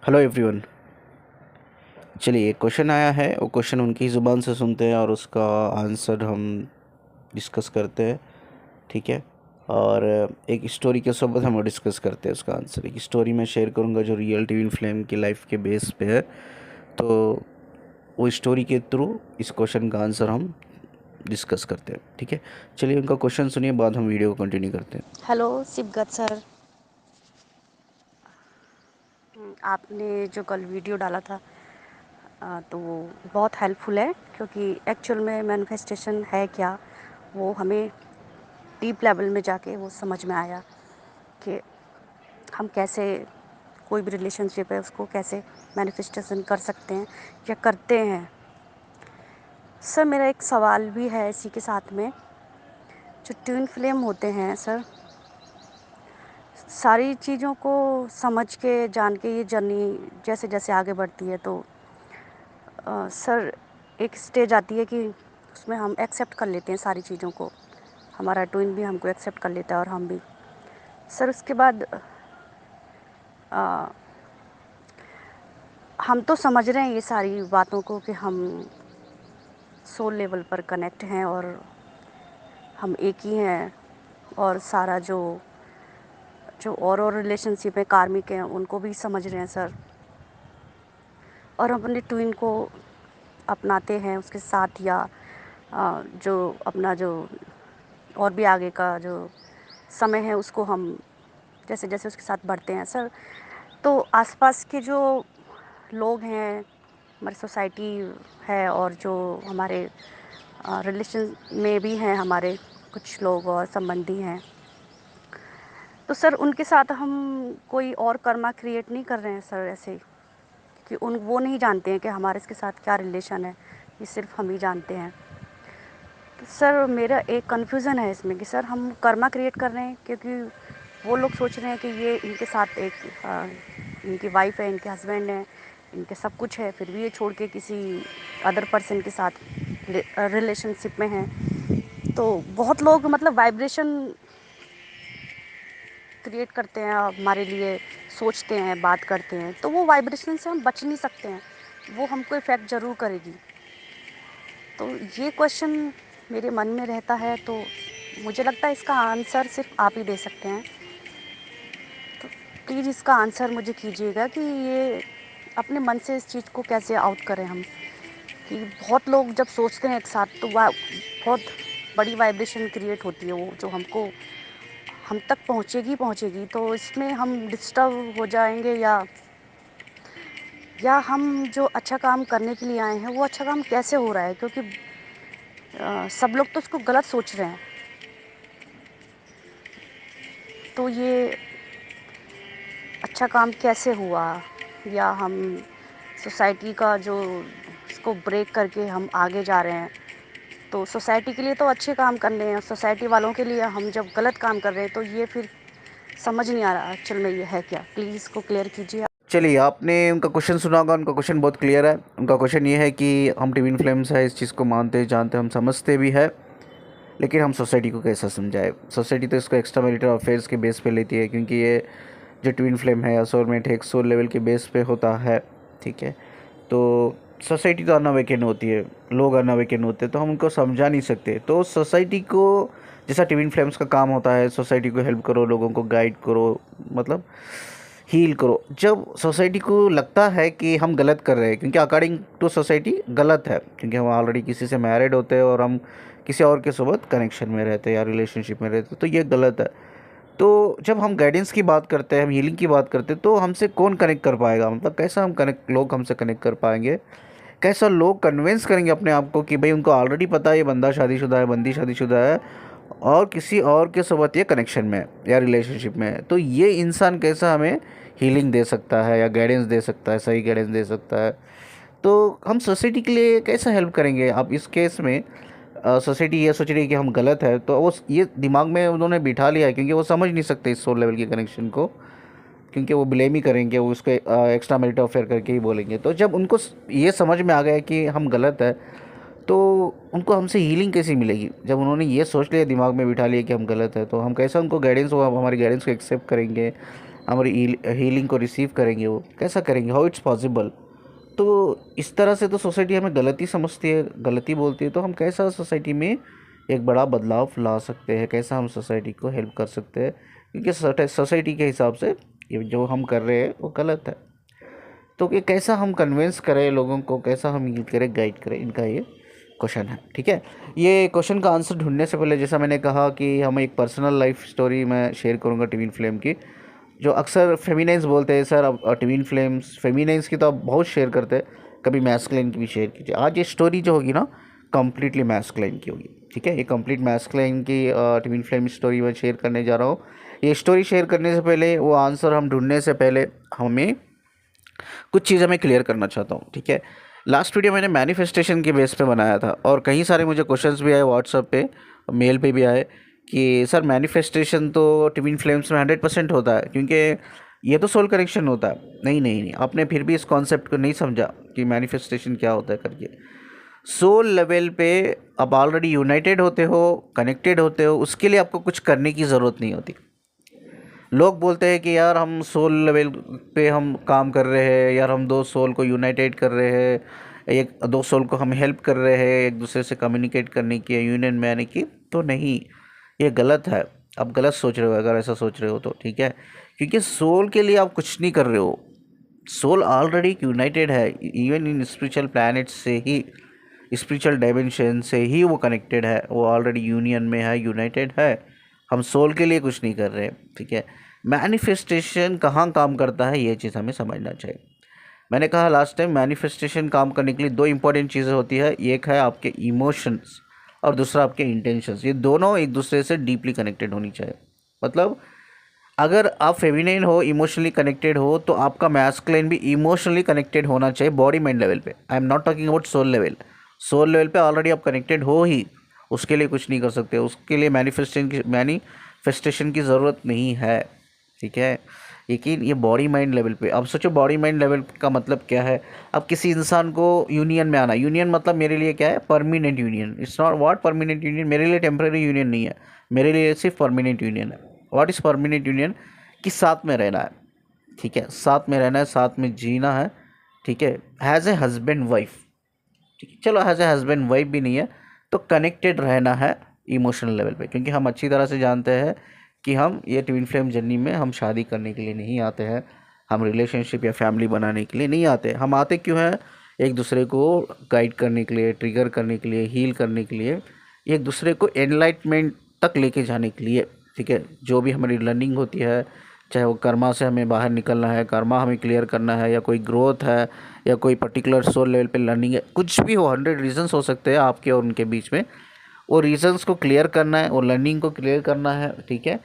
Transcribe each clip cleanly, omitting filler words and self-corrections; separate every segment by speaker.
Speaker 1: Hello everyone. चलिए, एक question आया है, वो क्वेश्चन उनकी ज़ुबान से सुनते हैं और उसका आंसर हम डिस्कस करते हैं। ठीक है। और एक स्टोरी के साथ हम डिस्कस करते हैं उसका आंसर। एक स्टोरी मैं शेयर करूंगा जो रियल ट्विन फ्लेम की लाइफ के बेस पे है। तो वो स्टोरी के थ्रू इस क्वेश्चन का आंसर हम डिस्कस करते हैं। ठीक है। चलिए, उनका क्वेश्चन सुनिए, बाद हम वीडियो को कंटिन्यू करते हैं।
Speaker 2: Hello Sibghat sir. आपने जो कल वीडियो डाला था तो वो बहुत हेल्पफुल है, क्योंकि एक्चुअल में मैनिफेस्टेशन है क्या वो हमें डीप लेवल में जाके वो समझ में आया कि हम कैसे कोई भी रिलेशनशिप है उसको कैसे मैनिफेस्टेशन कर सकते हैं या करते हैं। सर, मेरा एक सवाल भी है इसी के साथ में। जो ट्विन फ्लेम होते हैं सर, सारी चीज़ों को समझ के जान के ये जर्नी जैसे जैसे आगे बढ़ती है तो सर एक स्टेज आती है कि उसमें हम एक्सेप्ट कर लेते हैं सारी चीज़ों को। हमारा ट्विन भी हमको एक्सेप्ट कर लेता है और हम भी। सर उसके बाद अ, हम तो समझ रहे हैं ये सारी बातों को कि हम सोल लेवल पर कनेक्ट हैं और हम एक ही हैं, और सारा जो जो और रिलेशनशिप है कार्मिक हैं उनको भी समझ रहे हैं सर। और हम अपने ट्विन को अपनाते हैं उसके साथ, या जो अपना जो और भी आगे का जो समय है उसको हम जैसे जैसे उसके साथ बढ़ते हैं सर। तो आसपास के जो लोग हैं, हमारी सोसाइटी है, और जो हमारे रिलेशन में भी हैं हमारे कुछ लोग और संबंधी हैं, तो सर उनके साथ हम कोई और कर्मा क्रिएट नहीं कर रहे हैं सर ऐसे, कि वो नहीं जानते हैं कि हमारे इसके साथ क्या रिलेशन है, ये सिर्फ हम ही जानते हैं। तो सर मेरा एक कन्फ्यूज़न है इसमें कि सर हम कर्मा क्रिएट कर रहे हैं, क्योंकि वो लोग सोच रहे हैं कि ये इनके साथ एक इनकी वाइफ है, इनके हस्बैंड है, इनके सब कुछ है, फिर भी ये छोड़ के किसी अदर पर्सन के साथ रिलेशनशिप में हैं। तो बहुत लोग मतलब वाइब्रेशन क्रिएट करते हैं हमारे लिए, सोचते हैं, बात करते हैं, तो वो वाइब्रेशन से हम बच नहीं सकते हैं, वो हमको इफ़ेक्ट ज़रूर करेगी। तो ये क्वेश्चन मेरे मन में रहता है, तो मुझे लगता है इसका आंसर सिर्फ आप ही दे सकते हैं। तो प्लीज़ इसका आंसर मुझे कीजिएगा कि ये अपने मन से इस चीज़ को कैसे आउट करें हम, कि बहुत लोग जब सोचते हैं एक साथ तो बहुत बड़ी वाइब्रेशन क्रिएट होती है, वो जो हमको हम तक पहुँचेगी पहुँचेगी, तो इसमें हम डिस्टर्ब हो जाएंगे, या हम जो अच्छा काम करने के लिए आए हैं वो अच्छा काम कैसे हो रहा है, क्योंकि सब लोग तो उसको गलत सोच रहे हैं। तो ये अच्छा काम कैसे हुआ, या हम सोसाइटी का जो इसको ब्रेक करके हम आगे जा रहे हैं, तो सोसाइटी के लिए तो अच्छे काम कर रहे हैं, सोसाइटी वालों के लिए हम जब गलत काम कर रहे हैं, तो ये फिर समझ नहीं आ रहा एक्चुअल में ये है क्या। प्लीज़ इसको क्लियर कीजिए।
Speaker 1: चलिए, आपने उनका क्वेश्चन सुना होगा। उनका क्वेश्चन बहुत क्लियर है। उनका क्वेश्चन ये है कि हम ट्विन फ्लेम्स है, इस चीज़ को मानते जानते, हम समझते भी है, लेकिन हम सोसाइटी को कैसा समझाए। सोसाइटी तो इसको एक्स्ट्रा मैरिटल अफेयर्स के बेस पे लेती है, क्योंकि ये जो ट्विन फ्लेम है या सोलमेट है, एक सोल लेवल के बेस पे होता है। ठीक है। तो सोसाइटी तो अनअवेकन होती है, लोग अनअवेकन होते हैं, तो हम उनको समझा नहीं सकते। तो सोसाइटी को, जैसा ट्विन फ्लेम्स का काम होता है, सोसाइटी को हेल्प करो, लोगों को गाइड करो, मतलब हील करो। जब सोसाइटी को लगता है कि हम गलत कर रहे हैं, क्योंकि अकॉर्डिंग टू सोसाइटी गलत है, क्योंकि हम ऑलरेडी किसी से मैरिड होते हैं और हम किसी और के साथ कनेक्शन में रहते हैं या रिलेशनशिप में रहते हैं, तो ये गलत है। तो जब हम गाइडेंस की बात करते हैं, हम हीलिंग की बात करते हैं, तो हमसे कौन कनेक्ट कर पाएगा, मतलब कैसा हम कनेक्ट, लोग हमसे कनेक्ट कर पाएंगे, कैसा लोग कन्विंस करेंगे अपने आप को कि भाई उनको ऑलरेडी पता है ये बंदा शादीशुदा है, बंदी शादीशुदा है और किसी और के साथ ये कनेक्शन में है या रिलेशनशिप में है, तो ये इंसान कैसा हमें हीलिंग दे सकता है या गाइडेंस दे सकता है, सही गाइडेंस दे सकता है। तो हम सोसाइटी के लिए कैसे हेल्प करेंगे। अब इस केस में सोसाइटी ये सोच रही है कि हम गलत है, तो वो ये दिमाग में उन्होंने बिठा लिया है, क्योंकि वो समझ नहीं सकते इस सोल लेवल के कनेक्शन को, क्योंकि वो ब्लेम ही करेंगे, वो उसको एक्स्ट्रा मैरिटल अफेयर करके ही बोलेंगे। तो जब उनको ये समझ में आ गया कि हम गलत है, तो उनको हमसे हीलिंग कैसी मिलेगी। जब उन्होंने ये सोच लिया, दिमाग में बिठा लिया कि हम गलत है, तो हम कैसे उनको गाइडेंस, वो हमारी गाइडेंस को एक्सेप्ट करेंगे, हमारी हीलिंग को रिसीव करेंगे, वो कैसा करेंगे, हाउ इट्स पॉसिबल। तो इस तरह से तो सोसाइटी हमें गलती समझती है, गलती बोलती है, तो हम कैसा सोसाइटी में एक बड़ा बदलाव ला सकते हैं, कैसा हम सोसाइटी को हेल्प कर सकते हैं, क्योंकि सोसाइटी के हिसाब से ये जो हम कर रहे हैं वो गलत है। तो ये कैसा हम कन्विंस करें लोगों को, कैसा हम हील करें, गाइड करें, इनका ये क्वेश्चन है। ठीक है, ये क्वेश्चन का आंसर ढूंढने से पहले जैसा मैंने कहा कि हम एक पर्सनल लाइफ स्टोरी मैं शेयर करूंगा ट्विन फ्लेम की, जो अक्सर फेमिनाइज बोलते हैं सर अब ट्विन फ्लेम्स, फेमिनाइज की तो आप बहुत शेयर करते हैं, कभी मैस्कुलिन की भी शेयर कीजिए। आज ये स्टोरी जो होगी ना कम्प्लीटली मैस्कुलिन की होगी। ठीक है, ये कंप्लीट मैस्कुलिन की ट्विन फ्लेम स्टोरी मैं शेयर करने जा रहा हूँ। ये स्टोरी शेयर करने से पहले, वो आंसर हम ढूंढने से पहले, हमें कुछ चीज़ें मैं क्लियर करना चाहता हूँ। ठीक है, लास्ट वीडियो मैंने मैनिफेस्टेशन के बेस पे बनाया था और कई सारे मुझे क्वेश्चंस भी आए व्हाट्सएप पे, मेल पे भी आए कि सर मैनिफेस्टेशन तो ट्विन फ्लेम्स में 100% होता है, क्योंकि ये तो सोल कनेक्शन होता है। नहीं नहीं नहीं, आपने फिर भी इस कॉन्सेप्ट को नहीं समझा कि मैनिफेस्टेशन क्या होता है करके। सोल लेवल पे आप ऑलरेडी यूनाइटेड होते हो, कनेक्टेड होते हो, उसके लिए आपको कुछ करने की ज़रूरत नहीं होती। लोग बोलते हैं कि यार हम सोल लेवल पे हम काम कर रहे हैं, यार हम दो सोल को यूनाइटेड कर रहे हैं, एक दो सोल को हम हेल्प कर रहे हैं एक दूसरे से कम्युनिकेट करने की, यूनियन में आने की। तो नहीं, ये गलत है, आप गलत सोच रहे हो अगर ऐसा सोच रहे हो तो। ठीक है, क्योंकि सोल के लिए आप कुछ नहीं कर रहे हो, सोल ऑलरेडी यूनाइटेड है, इवन इन स्पिरिचुअल प्लैनेट से ही, स्पिरिचुअल डायमेंशन से ही वो कनेक्टेड है, वो ऑलरेडी यूनियन में है, यूनाइटेड है। हम सोल के लिए कुछ नहीं कर रहे। ठीक है, मैनिफेस्टेशन कहाँ काम करता है ये चीज़ हमें समझना चाहिए। मैंने कहा लास्ट टाइम, मैनिफेस्टेशन काम करने के लिए दो इंपॉर्टेंट चीज़ें होती है, एक है आपके इमोशंस और दूसरा आपके इंटेंशंस। ये दोनों एक दूसरे से डीपली कनेक्टेड होनी चाहिए। मतलब अगर आप फेमिनिन हो, इमोशनली कनेक्टेड हो, तो आपका मैस्कुलिन भी इमोशनली कनेक्टेड होना चाहिए बॉडी माइंड लेवल पे। I am not talking about soul level. Soul level पे ऑलरेडी आप कनेक्टेड हो ही, उसके लिए कुछ नहीं कर सकते, उसके लिए मैनिफेस्टेशन की ज़रूरत नहीं है। ठीक है, लेकिन ये बॉडी माइंड लेवल पे, अब सोचो बॉडी माइंड लेवल का मतलब क्या है। अब किसी इंसान को यूनियन में आना, यूनियन मतलब मेरे लिए क्या है, permanent union. It's not what permanent union, मेरे लिए टेम्परेरी यूनियन नहीं है, मेरे लिए सिर्फ परमानेंट यूनियन है। व्हाट इज़ परमानेंट यूनियन, कि साथ में रहना है। ठीक है, साथ में रहना है, साथ में जीना है। ठीक है, एज ए हस्बैंड वाइफ। ठीक है, चलो एज ए हस्बैंड वाइफ भी नहीं है तो कनेक्टेड रहना है इमोशनल लेवल पे, क्योंकि हम अच्छी तरह से जानते हैं कि हम ये ट्विन फ्लेम जर्नी में हम शादी करने के लिए नहीं आते हैं, हम रिलेशनशिप या फैमिली बनाने के लिए नहीं आते। हम आते क्यों हैं, एक दूसरे को गाइड करने के लिए, ट्रिगर करने के लिए, हील करने के लिए, एक दूसरे को एनलाइटमेंट तक लेके जाने के लिए। ठीक है, जो भी हमारी लर्निंग होती है, चाहे वो कर्मा से हमें बाहर निकलना है, कर्मा हमें क्लियर करना है, या कोई ग्रोथ है, या कोई पर्टिकुलर सोल लेवल पे लर्निंग है, कुछ भी हो, 100 रीजंस हो सकते हैं आपके और उनके बीच में। वो रीजंस को क्लियर करना है, वो लर्निंग को क्लियर करना है। ठीक है,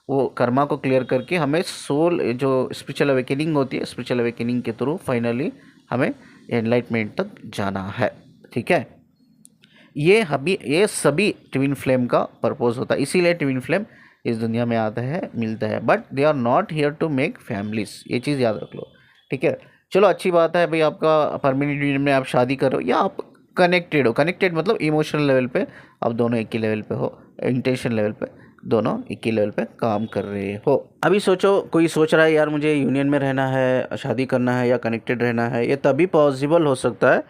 Speaker 1: वो कर्मा को क्लियर करके हमें सोल जो स्पिरिचुअल अवेकनिंग होती है, स्पिरिचुअल अवेकनिंग के थ्रू फाइनली हमें एनलाइटमेंट तक जाना है। ठीक है, ये सभी ट्विन फ्लेम का पर्पस होता है, इसीलिए ट्विन फ्लेम इस दुनिया में आता है, मिलता है, but they are not here to make families, ये चीज़ याद रख लो। ठीक है, चलो अच्छी बात है भाई, आपका परमानेंट यूनियन में आप शादी करो या आप कनेक्टेड हो, कनेक्टेड मतलब इमोशनल लेवल पे आप दोनों एक ही लेवल पे हो, इंटेंशन लेवल पे दोनों एक ही लेवल पे काम कर रहे हो। अभी सोचो, कोई सोच रहा है यार मुझे यूनियन में रहना है, शादी करना है या कनेक्टेड रहना है, ये तभी पॉसिबल हो सकता है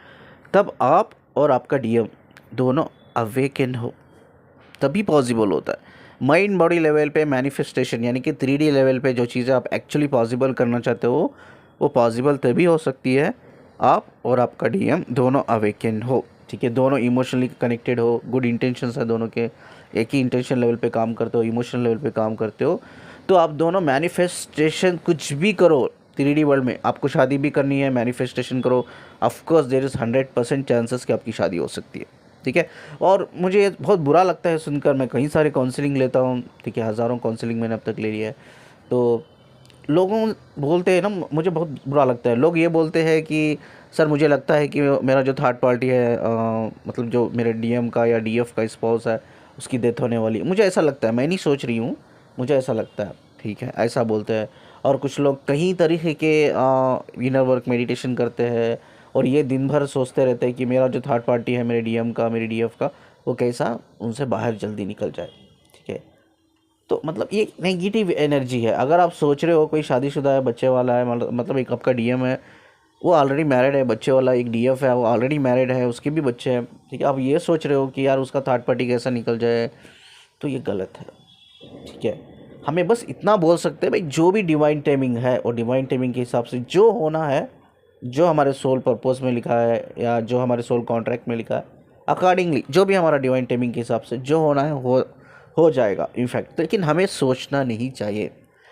Speaker 1: तब आप और आपका डीएम दोनों अवेकन हो, तभी पॉसिबल होता है। माइंड बॉडी लेवल पे मैनिफेस्टेशन यानी कि 3D लेवल पे जो चीज़ें आप एक्चुअली पॉसिबल करना चाहते हो वो पॉसिबल तभी हो सकती है आप और आपका डीएम दोनों अवेकन हो। ठीक है, दोनों इमोशनली कनेक्टेड हो, गुड इंटेंशंस है दोनों के, एक ही इंटेंशन लेवल पे काम करते हो, इमोशनल लेवल पे काम करते हो, तो आप दोनों मैनिफेस्टेशन कुछ भी करो 3D वर्ल्ड में। आपको शादी भी करनी है, मैनिफेस्टेशन करो, ऑफकोर्स देयर इज़ 100% चांसेस कि आपकी शादी हो सकती है। ठीक है, और मुझे ये बहुत बुरा लगता है सुनकर, मैं कई सारे काउंसलिंग लेता हूँ। ठीक है, हज़ारों काउंसलिंग मैंने अब तक ले लिया है, तो लोगों बोलते हैं ना, मुझे बहुत बुरा लगता है, लोग ये बोलते हैं कि सर मुझे लगता है कि मेरा जो थर्ड पार्टी है, मतलब जो मेरे डीएम का या डीएफ का स्पाउस है उसकी डेथ होने वाली है। मुझे ऐसा लगता है, मैं नहीं सोच रही हूँ, मुझे ऐसा लगता है। ठीक है, ऐसा बोलते हैं। और कुछ लोग कई तरीके के इनर वर्क मेडिटेशन करते हैं और ये दिन भर सोचते रहते हैं कि मेरा जो थर्ड पार्टी है, मेरे डीएम का, मेरे डीएफ का, वो कैसा उनसे बाहर जल्दी निकल जाए। ठीक है, तो मतलब ये नेगेटिव एनर्जी है। अगर आप सोच रहे हो कोई शादीशुदा है, बच्चे वाला है, मतलब एक आपका डीएम है, वो ऑलरेडी मैरिड है, बच्चे वाला एक डीएफ है, वो ऑलरेडी मैरिड है, उसके भी बच्चे हैं, ठीक है, आप ये सोच रहे हो कि यार उसका थर्ड पार्टी कैसा निकल जाए, तो ये गलत है, ठीक है। हमें बस इतना बोल सकते हैं भाई, जो भी डिवाइन टाइमिंग है और डिवाइन टाइमिंग के हिसाब से जो होना है, जो हमारे सोल पर्पस में लिखा है या जो हमारे सोल कॉन्ट्रैक्ट में लिखा है, अकॉर्डिंगली जो भी हमारा डिवाइन टाइमिंग के हिसाब से जो होना है हो जाएगा इनफैक्ट। लेकिन हमें सोचना नहीं चाहिए,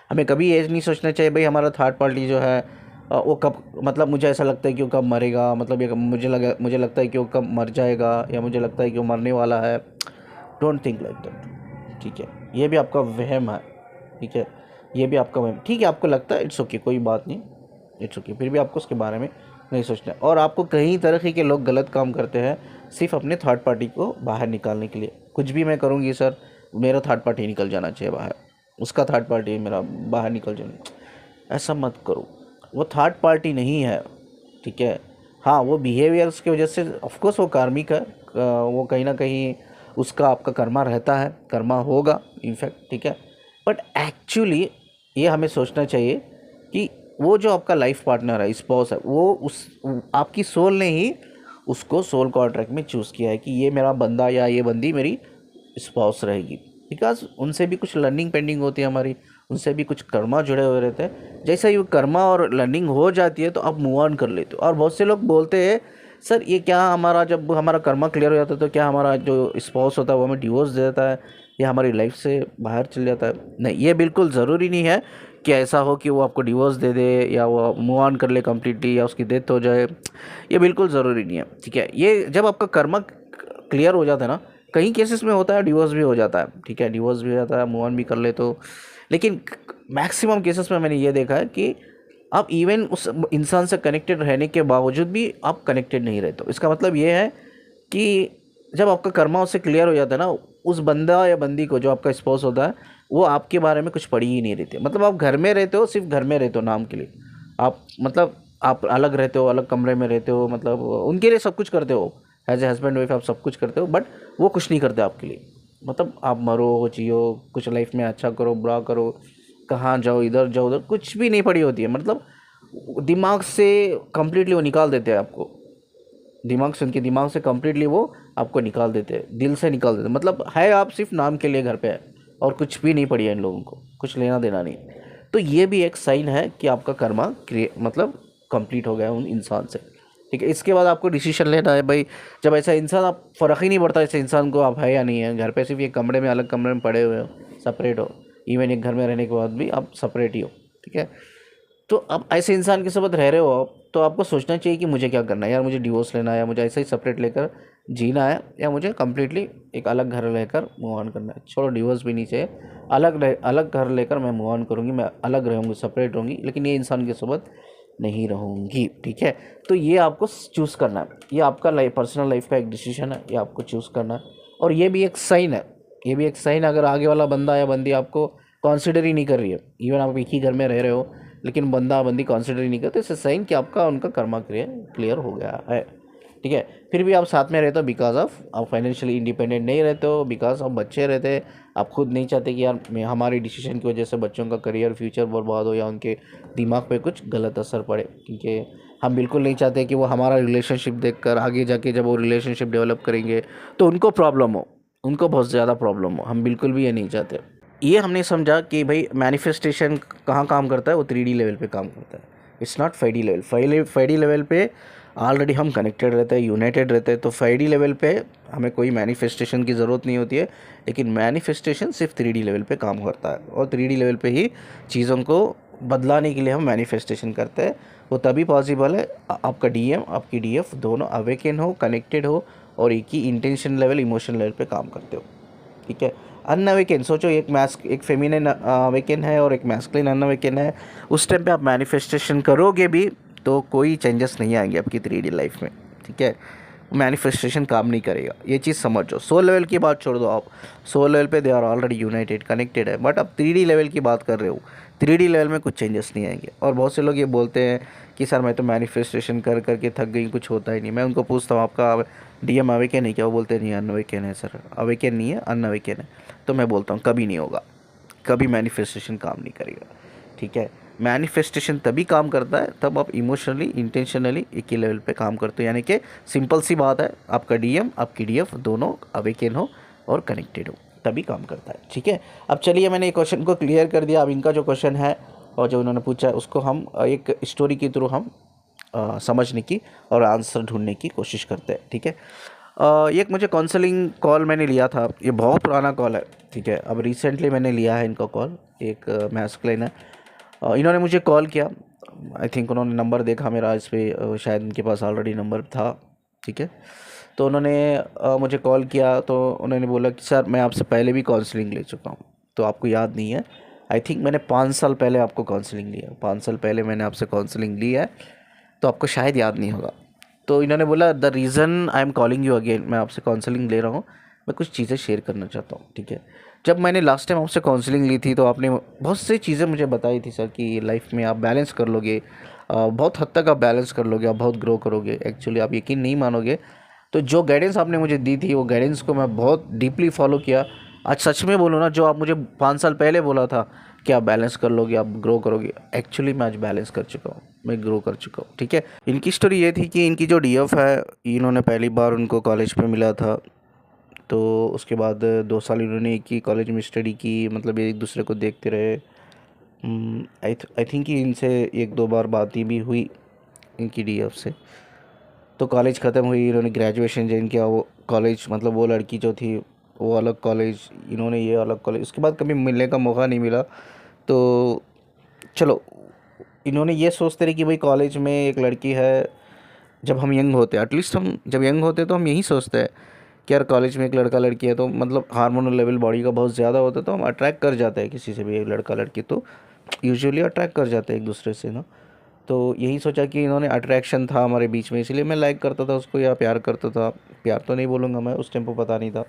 Speaker 1: हमें कभी ये नहीं सोचना चाहिए भाई हमारा थर्ड पार्टी जो है वो कब, मतलब मुझे ऐसा लगता है कि वो कब मरेगा, मतलब ये मुझे लगता है कि वो कब मर जाएगा, या मुझे लगता है कि वो मरने वाला है। डोंट थिंक लाइक दैट, ठीक है। ये भी आपका वहम है, ठीक है, ये भी आपका वहम, ठीक है। आपको लगता है, इट्स ओके, कोई बात नहीं, इट्स ओके। फिर भी आपको उसके बारे में नहीं सोचना है। और आपको कई तरह के लोग गलत काम करते हैं सिर्फ अपने थर्ड पार्टी को बाहर निकालने के लिए। कुछ भी मैं करूँगी सर, मेरा थर्ड पार्टी निकल जाना चाहिए बाहर, उसका थर्ड पार्टी मेरा बाहर निकल जाना, ऐसा मत करो। वो थर्ड पार्टी नहीं है, ठीक है। हाँ, वो बिहेवियर्स की वजह से ऑफकोर्स वो कार्मिक है, वो कहीं ना कहीं उसका आपका कर्मा रहता है, कर्मा होगा इनफैक्ट, ठीक है। बट एक्चुअली ये हमें सोचना चाहिए कि वो जो आपका लाइफ पार्टनर है, स्पाउस है, वो आपकी सोल ने ही उसको सोल कॉन्ट्रैक्ट में चूज़ किया है कि ये मेरा बंदा या ये बंदी मेरी स्पाउस रहेगी। बिकॉज उनसे भी कुछ लर्निंग पेंडिंग होती है हमारी, उनसे भी कुछ कर्मा जुड़े हुए रहते हैं। जैसे ही वो कर्मा और लर्निंग हो जाती है तो आप मूव ऑन कर लेते हो। और बहुत से लोग बोलते हैं सर ये क्या हमारा, जब हमारा कर्मा क्लियर हो जाता है तो क्या हमारा जो स्पाउस होता है वो हमें डिवोर्स दे देता है या हमारी लाइफ से बाहर चल जाता है? नहीं, ये बिल्कुल ज़रूरी नहीं है कि ऐसा हो कि वो आपको डिवोर्स दे दे या वो मूव ऑन कर ले कम्प्लीटली या उसकी डेथ हो जाए। ये बिल्कुल ज़रूरी नहीं है, ठीक है। ये जब आपका कर्मा क्लियर हो जाता है ना, कई केसेस में होता है डिवोर्स भी हो जाता है, ठीक है, डिवोर्स भी हो जाता है, मूव ऑन भी कर ले तो। लेकिन मैक्सिमम केसेस में मैंने ये देखा है कि आप इवन उस इंसान से कनेक्टेड रहने के बावजूद भी आप कनेक्टेड नहीं रहते हो। इसका मतलब ये है कि जब आपका कर्मा उससे क्लियर हो जाता है ना, उस बंदा या बंदी को, जो आपका स्पाउस होता है, वो आपके बारे में कुछ पड़ी ही नहीं रहती। मतलब आप घर में रहते हो, सिर्फ घर में रहते हो नाम के लिए, आप मतलब आप अलग रहते हो, अलग कमरे में रहते हो, मतलब उनके लिए सब कुछ करते हो, एज ए हस्बैंड वाइफ आप सब कुछ करते हो, बट वो कुछ नहीं करते आपके लिए। मतलब आप मरो जियो, कुछ लाइफ में अच्छा करो बुरा करो, कहाँ जाओ इधर जाओ उधर, कुछ भी नहीं पड़ी होती है। मतलब दिमाग से कम्प्लीटली वो निकाल देते हैं आपको, उनके दिमाग से कम्प्लीटली वो आपको निकाल देते हैं, दिल से निकाल देते हैं। मतलब है आप सिर्फ नाम के लिए घर पे है और कुछ भी नहीं पड़ी है इन लोगों को, कुछ लेना देना नहीं। तो ये भी एक साइन है कि आपका कर्मा मतलब कंप्लीट हो गया है उन इंसान से, ठीक है। इसके बाद आपको डिसीजन लेना है भाई, जब ऐसा इंसान, आप फ़र्क ही नहीं पड़ता ऐसे इंसान को आप है या नहीं है, घर पे सिर्फ एक कमरे में, अलग कमरे में पड़े हुए हो, सेपरेट हो, इवन एक घर में रहने के बाद भी आप सेपरेट ही हो, ठीक है। तो अब ऐसे इंसान के साथ रह रहे हो आप, तो आपको सोचना चाहिए कि मुझे क्या करना है यार, मुझे डिवोर्स लेना है या मुझे ऐसे ही सेपरेट लेकर जीना है, या मुझे कम्प्लीटली एक अलग घर लेकर मूव ऑन करना है। छोड़ो डिवोर्स भी नहीं चाहिए, अलग घर लेकर मैं मूव ऑन करूँगी, मैं अलग रहूँगी, सेपरेट रहूँगी, लेकिन ये इंसान के साथ नहीं रहूँगी, ठीक है। तो ये आपको चूज़ करना है, ये आपका पर्सनल लाइफ का एक डिसीजन है, ये आपको चूज़ करना है। और ये भी एक साइन है, ये भी एक साइन है, अगर आगे वाला बंदा या बंदी आपको कंसिडर ही नहीं कर रही है, इवन आप एक ही घर में रह रहे हो लेकिन बंदा बंदी कंसिडर ही नहीं करते, इससे साइन कि आपका उनका कर्मा क्लियर हो गया है, ठीक है। फिर भी आप साथ में रहते हो बिकॉज ऑफ आप फाइनेंशियली इंडिपेंडेंट नहीं रहते हो, बिकॉज आप बच्चे रहते हैं, आप खुद नहीं चाहते कि यार हमारी डिसीजन की वजह से बच्चों का करियर फ्यूचर बर्बाद हो या उनके दिमाग पे कुछ गलत असर पड़े, क्योंकि हम बिल्कुल नहीं चाहते कि वो हमारा रिलेशनशिप देखकर आगे जाके जब वो रिलेशनशिप डेवलप करेंगे तो उनको प्रॉब्लम हो, उनको बहुत ज़्यादा प्रॉब्लम हो, हम बिल्कुल भी ये नहीं चाहते। ये हमने समझा कि भाई मैनिफेस्टेशन कहाँ काम करता है, वो 3D लेवल पे काम करता है, it's not 5D level. 5D level पे ऑलरेडी हम कनेक्टेड रहते हैं, यूनाइटेड रहते हैं, तो 5D लेवल पे हमें कोई मैनिफेस्टेशन की ज़रूरत नहीं होती है। लेकिन मैनिफेस्टेशन सिर्फ 3D लेवल पे काम करता है, और 3D लेवल पे ही चीज़ों को बदलाने के लिए हम मैनिफेस्टेशन करते हैं। वो तभी पॉसिबल है आपका डीएम आपकी डीएफ दोनों अवेकन हो, कनेक्टेड हो, और एक ही इंटेंशन लेवल, इमोशन लेवल पे काम करते हो, ठीक है। अनअवेकन, सोचो एक फेमिनिन अवेकन है और एक मैस्कुलिन अनअवेकन है, उस टाइम पे आप मैनिफेस्टेशन करोगे भी तो कोई चेंजेस नहीं आएंगे आपकी 3D लाइफ में, ठीक है। मैनिफेस्टेशन काम नहीं करेगा, ये चीज़ समझो। सोल लेवल की बात छोड़ दो, आप सोल लेवल पे they are already united, connected है, बट आप 3D लेवल की बात कर रहे हो, 3D लेवल में कुछ चेंजेस नहीं आएंगे। और बहुत से लोग ये बोलते हैं कि सर मैं तो मैनिफेस्टेशन कर करके थक गई, कुछ होता ही नहीं। मैं उनको पूछता हूँ आपका डीएम अवेकन है क्या? वो बोलते हैं नहीं, अनअवेकन है सर। अवेकन नहीं है, अनअवेकन है। तो मैं बोलता हूँ कभी नहीं होगा, कभी मैनिफेस्टेशन काम नहीं करेगा, ठीक है। मैनिफेस्टेशन तभी काम करता है तब आप इमोशनली इंटेंशनली एक ही लेवल पे काम करते हो, यानी कि सिंपल सी बात है, आपका डीएम आपकी डीएफ दोनों अवेकन हो और कनेक्टेड हो, तभी काम करता है, ठीक है। अब चलिए, मैंने एक क्वेश्चन को क्लियर कर दिया। अब इनका जो क्वेश्चन है और जो उन्होंने पूछा है उसको हम एक स्टोरी के थ्रू हम समझने की और आंसर ढूंढने की कोशिश करते हैं, ठीक है। एक मुझे काउंसलिंग कॉल मैंने लिया था, ये बहुत पुराना कॉल है, ठीक है। अब रिसेंटली मैंने लिया है इनका कॉल, एक मैस्कुलिन है। इन्होंने मुझे कॉल किया, आई थिंक उन्होंने नंबर देखा मेरा इस पर, शायद इनके पास ऑलरेडी नंबर था, ठीक है। तो उन्होंने मुझे कॉल किया, तो उन्होंने बोला कि सर मैं आपसे पहले भी काउंसलिंग ले चुका हूँ, तो आपको याद नहीं है। आई थिंक मैंने 5 साल पहले आपको काउंसलिंग लिया, 5 साल पहले मैंने आपसे काउंसलिंग ली है, तो आपको शायद याद नहीं होगा। तो इन्होंने बोला the reason I am calling you again, मैं आपसे काउंसलिंग ले रहा हूँ, मैं कुछ चीज़ें शेयर करना चाहता हूँ, ठीक है। जब मैंने लास्ट टाइम आपसे काउंसलिंग ली थी तो आपने बहुत सी चीज़ें मुझे बताई थी सर कि लाइफ में आप बैलेंस कर लोगे, बहुत हद तक आप बैलेंस कर लोगे, आप बहुत ग्रो करोगे। एक्चुअली आप यकीन नहीं मानोगे, तो जो गाइडेंस आपने मुझे दी थी वो गाइडेंस को मैं बहुत डीपली फॉलो किया। आज सच में बोलूँ ना, जो आप मुझे 5 साल पहले बोला था कि आप बैलेंस कर लोगे, आप ग्रो करोगे, एक्चुअली मैं आज बैलेंस कर चुका हूँ, मैं ग्रो कर चुका हूँ, ठीक है। इनकी स्टोरी ये थी कि इनकी जो डीएफ है, इन्होंने पहली बार उनको कॉलेज पे मिला था, तो उसके बाद 2 साल इन्होंने एक ही कॉलेज में स्टडी की, मतलब एक दूसरे को देखते रहे। आई थिंक कि इनसे 1-2 बार बातें भी हुई इनकी डीएफ से। तो कॉलेज ख़त्म हुई, इन्होंने ग्रेजुएशन ज्वाइन किया, वो कॉलेज मतलब वो लड़की जो थी वो अलग कॉलेज, इन्होंने ये अलग कॉलेज, उसके बाद कभी मिलने का मौका नहीं मिला। तो चलो, इन्होंने ये सोचते रहे कि भाई कॉलेज में एक लड़की है, जब हम यंग होते हैं, एटलीस्ट हम जब यंग होते हैं तो हम यही सोचते हैं कि यार कॉलेज में एक लड़का लड़की है, तो मतलब हार्मोनल लेवल बॉडी का बहुत ज़्यादा होता है, तो हम अट्रैक्ट कर जाते हैं किसी से भी, एक लड़का लड़की तो यूजुअली अट्रैक्ट कर जाते हैं एक दूसरे से ना। तो यही सोचा कि इन्होंने अट्रैक्शन था हमारे बीच में, इसलिए मैं लाइक करता था उसको या प्यार करता था। प्यार तो नहीं बोलूँगा मैं, उस टाइम पर पता नहीं था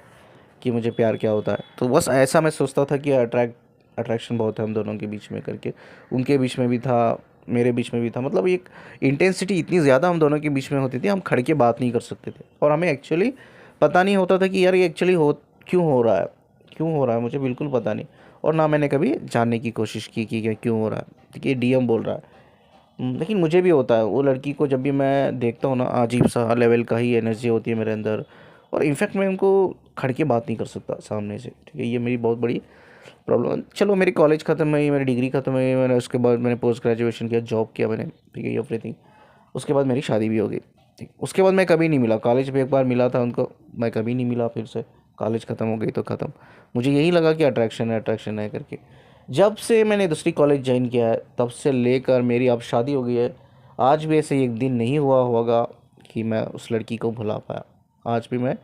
Speaker 1: कि मुझे प्यार क्या होता है, तो बस ऐसा मैं सोचता था कि अट्रैक्शन बहुत है हम दोनों के बीच में करके। उनके बीच में भी था, मेरे बीच में भी था, मतलब एक इंटेंसिटी इतनी ज़्यादा हम दोनों के बीच में होती थी, हम खड़ के बात नहीं कर सकते थे, और हमें एक्चुअली पता नहीं होता था कि यार ये एक्चुअली क्यों हो रहा है, क्यों हो रहा है, मुझे बिल्कुल पता नहीं। और ना मैंने कभी जानने की कोशिश की कि क्यों हो रहा है, ठीक है, डीएम बोल रहा है। लेकिन मुझे भी होता है, वो लड़की को जब भी मैं देखता हूँ ना, अजीब सा लेवल का ही एनर्जी होती है मेरे अंदर, और इनफैक्ट मैं उनको खड़ के बात नहीं कर सकता सामने से, ठीक है। ये मेरी बहुत बड़ी प्रॉब्लम। चलो, मेरी कॉलेज ख़त्म हुई, मेरी डिग्री ख़त्म हुई, मैंने उसके बाद मैंने पोस्ट ग्रेजुएशन किया, जॉब किया मैंने, ठीक है, एवरीथिंग। उसके बाद मेरी शादी भी हो गई, ठीक। उसके बाद मैं कभी नहीं मिला, कॉलेज में एक बार मिला था उनको, मैं कभी नहीं मिला फिर से, कॉलेज ख़त्म हो गई तो ख़त्म। मुझे यही लगा कि अट्रैक्शन है करके। जब से मैंने दूसरी कॉलेज ज्वाइन किया है तब से लेकर मेरी अब शादी हो गई है, आज भी ऐसे एक दिन नहीं हुआ होगा कि मैं उस लड़की को भुला पाया, आज भी मैं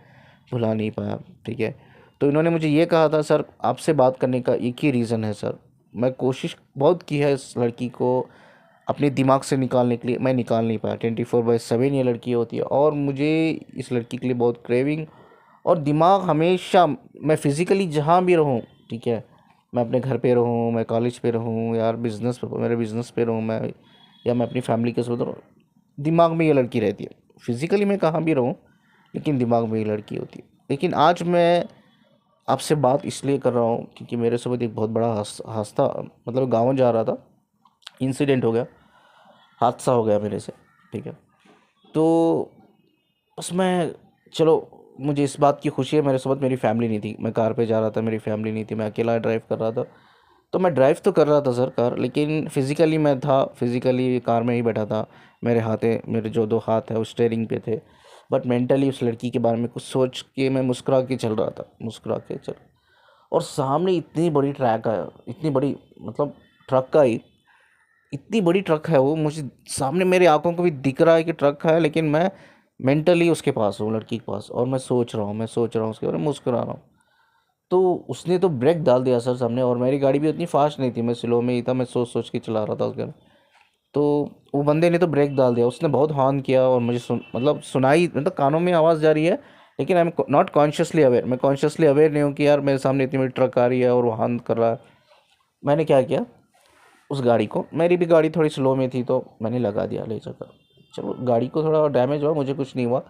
Speaker 1: भुला नहीं पाया, ठीक है। तो इन्होंने मुझे ये कहा था सर आपसे बात करने का एक ही रीज़न है सर, मैं कोशिश बहुत की है इस लड़की को अपने दिमाग से निकालने के लिए, मैं निकाल नहीं पाया। 24/7 ये लड़की होती है, और मुझे इस लड़की के लिए बहुत क्रेविंग, और दिमाग हमेशा, मैं फ़िज़िकली जहाँ भी रहूँ, ठीक है, मैं अपने घर पे रहूँ, मैं कॉलेज पे रहूँ, यार बिज़नेस पे, मेरे बिज़नेस पे रहूँ मैं, या मैं अपनी फैमिली के साथ रहूँ, दिमाग में ये लड़की रहती है। फिज़िकली मैं कहाँ भी रहूँ, लेकिन दिमाग में ये लड़की होती है। लेकिन आज मैं आपसे बात इसलिए कर रहा हूँ क्योंकि मेरे साथ एक बहुत बड़ा हादसा, मतलब गाँव जा रहा था, इंसिडेंट हो गया, हादसा हो गया मेरे से, ठीक है। तो बस मैं, चलो, मुझे इस बात की खुशी है, मेरे साथ मेरी फैमिली नहीं थी, मैं कार पे जा रहा था, मेरी फैमिली नहीं थी, मैं अकेला ड्राइव कर रहा था। तो मैं ड्राइव तो कर रहा था सर कार, लेकिन फिज़िकली मैं था, फिज़िकली कार में ही बैठा था, मेरे जो 2 हाथ है वो स्टीयरिंग पे थे, बट मेंटली उस लड़की के बारे में कुछ सोच के मैं मुस्कुरा के चल रहा था, मुस्कुरा के चल। और सामने इतनी बड़ी ट्रक आया, इतनी बड़ी, मतलब ट्रक आई, इतनी बड़ी ट्रक है वो, मुझे सामने मेरी आंखों को भी दिख रहा है कि ट्रक है, लेकिन मैं मेंटली उसके पास हूँ, लड़की के पास, और मैं सोच रहा हूँ उसके बारे में, मुस्कुरा रहा हूँ। तो उसने तो ब्रेक डाल दिया सर सामने, और मेरी गाड़ी भी उतनी फास्ट नहीं थी, मैं स्लो में ही था, मैं सोच सोच के चला रहा था उसके। तो वो बंदे ने तो ब्रेक डाल दिया, उसने बहुत हॉर्न किया, और मुझे मतलब सुनाई, मतलब कानों में आवाज़ जा रही है, लेकिन आई एम नॉट कॉन्शियसली अवेयर, मैं कॉन्शियसली अवेयर नहीं हूँ कि यार मेरे सामने इतनी बड़ी ट्रक आ रही है और वो हॉर्न कर रहा है। मैंने क्या किया, उस गाड़ी को, मेरी भी गाड़ी थोड़ी स्लो में थी, तो मैंने लगा दिया ले जाकर। चलो, गाड़ी को थोड़ा डैमेज हुआ, मुझे कुछ नहीं हुआ।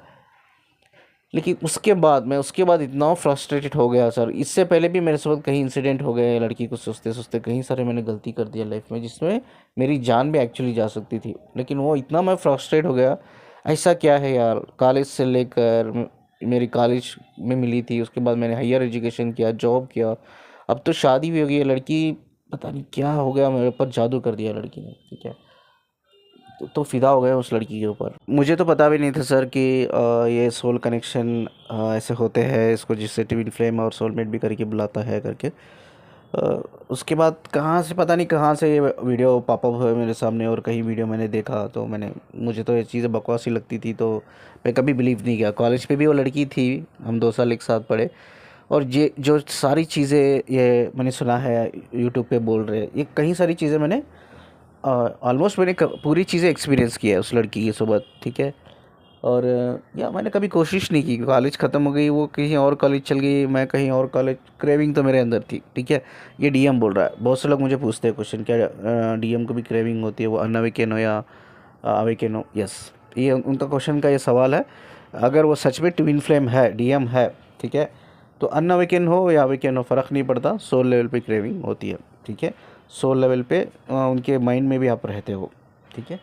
Speaker 1: लेकिन उसके बाद इतना फ्रस्ट्रेटेड हो गया सर। इससे पहले भी मेरे साथ कहीं इंसिडेंट हो गए, लड़की को सोचते सोचते कहीं सारे मैंने गलती कर दिया लाइफ में, जिसमें मेरी जान भी एक्चुअली जा सकती थी। लेकिन वो इतना मैं फ्रस्ट्रेट हो गया, ऐसा क्या है यार। कॉलेज से लेकर मेरी कॉलेज में मिली थी, उसके बाद मैंने हायर एजुकेशन किया, जॉब किया, अब तो शादी भी हो गई है। लड़की पता नहीं क्या हो गया, मेरे ऊपर जादू कर दिया लड़की ने, ठीक है। तो फिदा हो गए उस लड़की के ऊपर। मुझे तो पता भी नहीं था सर कि ये सोल कनेक्शन ऐसे होते हैं, इसको जिससे ट्विन फ्लेम और सोलमेट भी करके बुलाता है करके। उसके बाद कहाँ से पता नहीं कहाँ से ये वीडियो पॉपअप हुए मेरे सामने, और कहीं वीडियो मैंने देखा तो मुझे तो ये चीज़ें बकवास ही लगती थी, तो मैं कभी बिलीव नहीं किया। कॉलेज पे भी वो लड़की थी, हम 2 साल एक साथ पढ़े, और ये जो सारी चीज़ें ये मैंने सुना है यूट्यूब पे बोल रहे, ये कई सारी चीज़ें मैंने ऑलमोस्ट मैंने पूरी चीज़ें एक्सपीरियंस किया है उस लड़की के साथ, ठीक है। और या मैंने कभी कोशिश नहीं की। कॉलेज ख़त्म हो गई, वो कहीं और कॉलेज चल गई, मैं कहीं और कॉलेज। क्रेविंग तो मेरे अंदर थी, ठीक है। ये डीएम बोल रहा है। बहुत से लोग मुझे पूछते हैं क्वेश्चन, क्या डीएम को भी क्रेविंग होती है, वो अनअवेकन हो या अवेकन हो। यस, ये उनका क्वेश्चन का ये सवाल है। अगर वो सच में ट्विन फ्लेम है, डीएम है, ठीक है, तो अनअवेकन हो या अवेकन हो फ़र्क नहीं पड़ता, सोल लेवल पे क्रेविंग होती है, ठीक है। सोल लेवल पे उनके माइंड में भी आप रहते हो, ठीक है।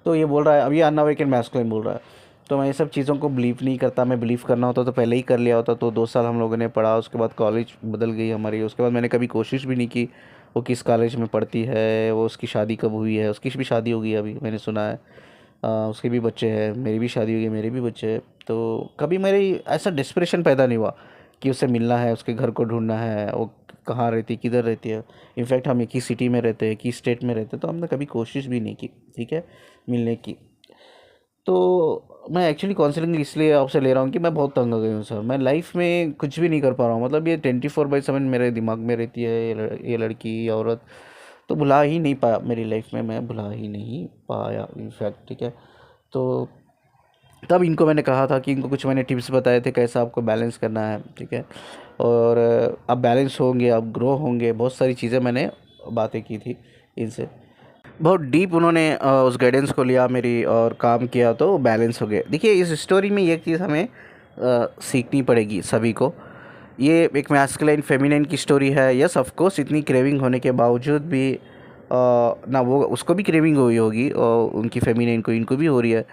Speaker 1: तो ये बोल रहा है, अब ये अनअवेकन मैस्कुलिन बोल रहा है। तो मैं ये सब चीज़ों को बिलीव नहीं करता। मैं बिलीव करना होता तो पहले ही कर लिया होता। तो 2 साल हम लोगों ने पढ़ा, उसके बाद कॉलेज बदल गई हमारी। उसके बाद मैंने कभी कोशिश भी नहीं की वो किस कॉलेज में पढ़ती है, वो उसकी शादी कब हुई है। उसकी भी शादी हो गई अभी, मैंने सुना है। उसके भी बच्चे हैं, मेरी भी शादी हो गई, मेरे भी बच्चे हैं। तो कभी मेरी ऐसा डिस्प्रेशन पैदा नहीं हुआ कि उससे मिलना है, उसके घर को ढूंढना है, वो कहाँ रहती, किधर रहती है। इनफैक्ट हम एक ही सिटी में रहते हैं, एक ही स्टेट में रहते हैं, तो हमने कभी कोशिश भी नहीं की, ठीक है, मिलने की। तो मैं एक्चुअली काउंसलिंग इसलिए आपसे ले रहा हूँ कि मैं बहुत तंग हो गई हूँ सर। मैं लाइफ में कुछ भी नहीं कर पा रहा हूँ। मतलब ये 24/7 मेरे दिमाग में रहती है ये लड़की, ये औरत। तो भुला ही नहीं पाया मेरी लाइफ में, मैं भुला ही नहीं पाया इनफैक्ट, ठीक है। तो तब इनको मैंने कहा था कि इनको कुछ मैंने टिप्स बताए थे कैसा आपको बैलेंस करना है, ठीक है। और आप बैलेंस होंगे, आप ग्रो होंगे, बहुत सारी चीज़ें मैंने बातें की थी इनसे। बहुत डीप उन्होंने उस गाइडेंस को लिया मेरी और काम किया, तो बैलेंस हो गए। देखिए, इस स्टोरी में एक चीज़ हमें सीखनी पड़ेगी सभी को। ये एक मैस्कुलिन फेमिनिन की स्टोरी है। यस, ऑफ कोर्स, इतनी क्रेविंग होने के बावजूद भी ना वो उसको भी क्रेविंग हुई होगी, और उनकी फेमिनिन को, इनको भी हो रही है।